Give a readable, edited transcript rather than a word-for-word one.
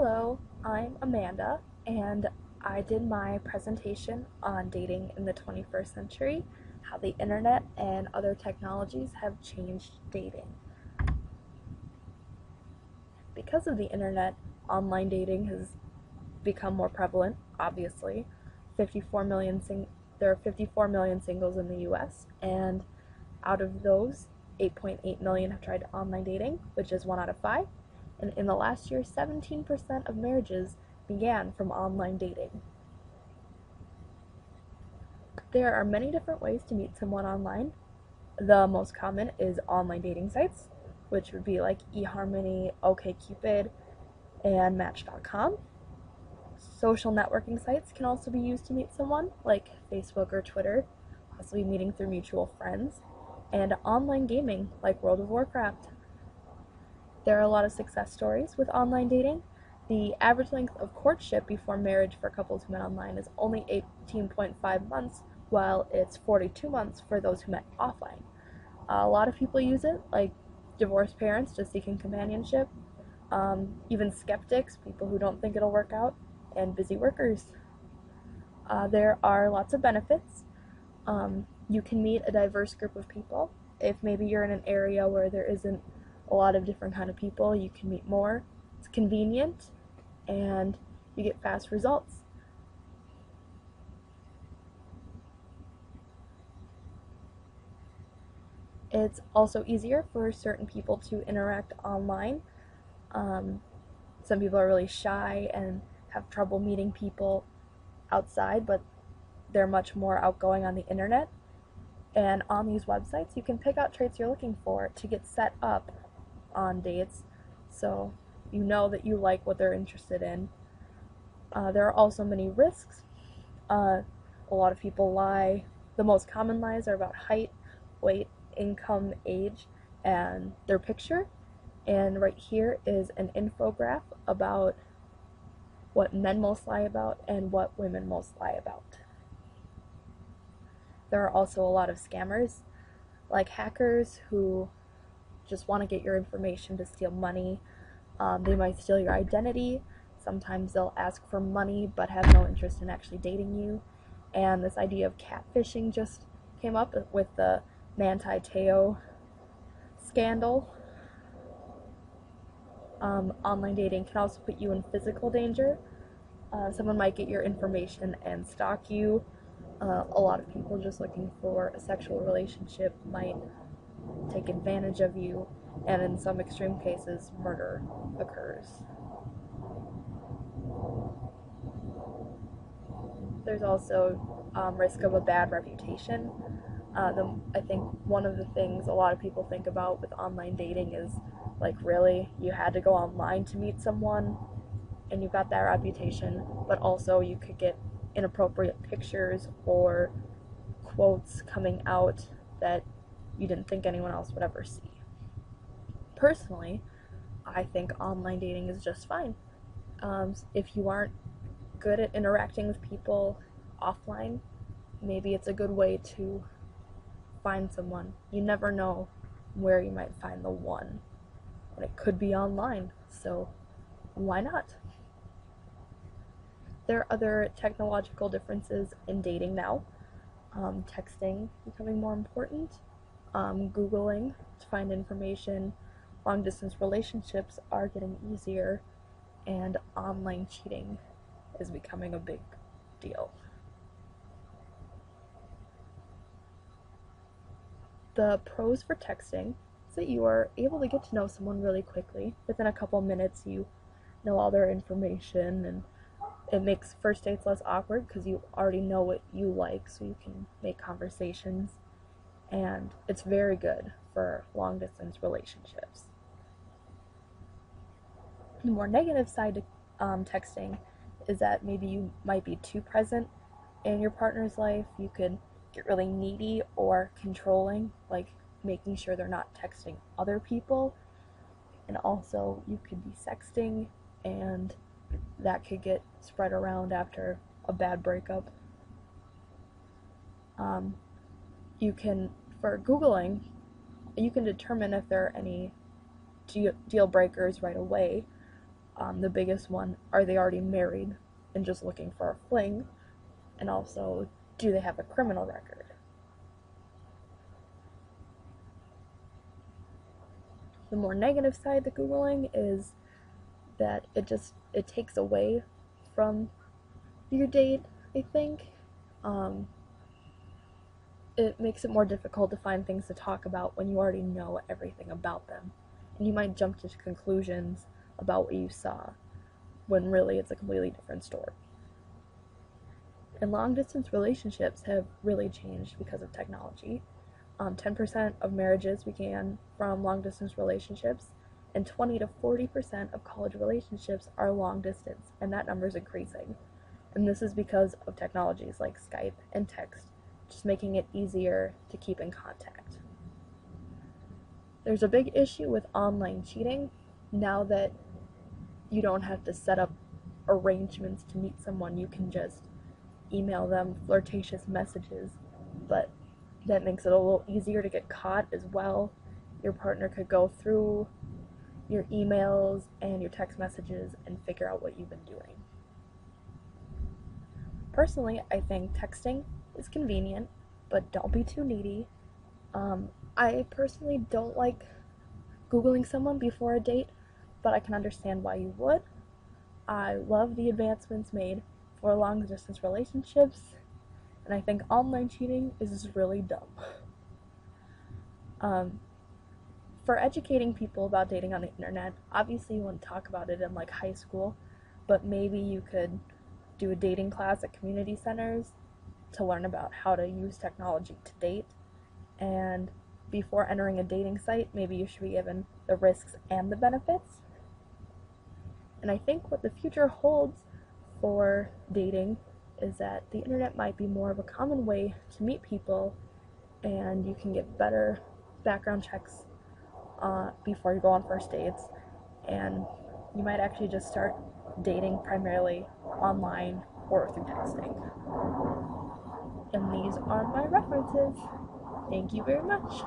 Hello, I'm Amanda, and I did my presentation on dating in the 21st century, how the internet and other technologies have changed dating. Because of the internet, online dating has become more prevalent, obviously. 54 million there are 54 million singles in the US, and out of those, 8.8 million have tried online dating, which is 1 out of 5. And in the last year, 17% of marriages began from online dating. There are many different ways to meet someone online. The most common is online dating sites, which would be like eHarmony, OkCupid, and Match.com. Social networking sites can also be used to meet someone, like Facebook or Twitter, possibly meeting through mutual friends, and online gaming, like World of Warcraft. There are a lot of success stories with online dating. The average length of courtship before marriage for couples who met online is only 18.5 months, while it's 42 months for those who met offline. A lot of people use it, like divorced parents just seeking companionship, even skeptics, people who don't think it'll work out, and busy workers. There are lots of benefits. You can meet a diverse group of people. If maybe you're in an area where there isn't a lot of different kind of people, you can meet more. It's convenient, and you get fast results. It's also easier for certain people to interact online. Some people are really shy and have trouble meeting people outside, but they're much more outgoing on the internet. And on these websites, you can pick out traits you're looking for to get set up on dates, so you know that you like what they're interested in. There are also many risks. A lot of people lie. The most common lies are about height, weight, income, age, and their picture. And right here is an infographic about what men most lie about and what women most lie about. There are also a lot of scammers, like hackers who just want to get your information to steal money. They might steal your identity. Sometimes they'll ask for money but have no interest in actually dating you. And this idea of catfishing just came up with the Manti Te'o scandal. Online dating can also put you in physical danger. Someone might get your information and stalk you. A lot of people just looking for a sexual relationship might take advantage of you, and in some extreme cases, murder occurs. There's also risk of a bad reputation. I think one of the things a lot of people think about with online dating is, like, really, you had to go online to meet someone and you got that reputation, but also you could get inappropriate pictures or quotes coming out that you didn't think anyone else would ever see. Personally, I think online dating is just fine. If you aren't good at interacting with people offline, maybe it's a good way to find someone. You never know where you might find the one, and it could be online, so why not? There are other technological differences in dating now. Texting becoming more important, Googling to find information, long distance relationships are getting easier, and online cheating is becoming a big deal. The pros for texting is that you are able to get to know someone really quickly. Within a couple minutes, you know all their information, and it makes first dates less awkward because you already know what you like, so you can make conversations, and it's very good for long distance relationships. The more negative side to texting is that maybe you might be too present in your partner's life. You could get really needy or controlling, like making sure they're not texting other people, and also you could be sexting, and that could get spread around after a bad breakup. For Googling, you can determine if there are any deal breakers right away. The biggest one, are they already married and just looking for a fling? And also, do they have a criminal record? The more negative side to Googling is that it takes away from your date, I think. It makes it more difficult to find things to talk about when you already know everything about them. And you might jump to conclusions about what you saw when really it's a completely different story. And long distance relationships have really changed because of technology. 10% of marriages began from long distance relationships, and 20 to 40% of college relationships are long distance, and that number is increasing. And this is because of technologies like Skype and text, just making it easier to keep in contact. There's a big issue with online cheating now that you don't have to set up arrangements to meet someone. You can just email them flirtatious messages, but that makes it a little easier to get caught as well. Your partner could go through your emails and your text messages and figure out what you've been doing. Personally, I think texting is convenient, but don't be too needy. I personally don't like Googling someone before a date, but I can understand why you would. I love the advancements made for long distance relationships, and I think online cheating is just really dumb. For educating people about dating on the internet, obviously you wouldn't talk about it in like high school, but maybe you could do a dating class at community centers to learn about how to use technology to date. And before entering a dating site, maybe you should be given the risks and the benefits. And I think what the future holds for dating is that the internet might be more of a common way to meet people, and you can get better background checks before you go on first dates, and you might actually just start dating primarily online or through texting. And these are my references. Thank you very much.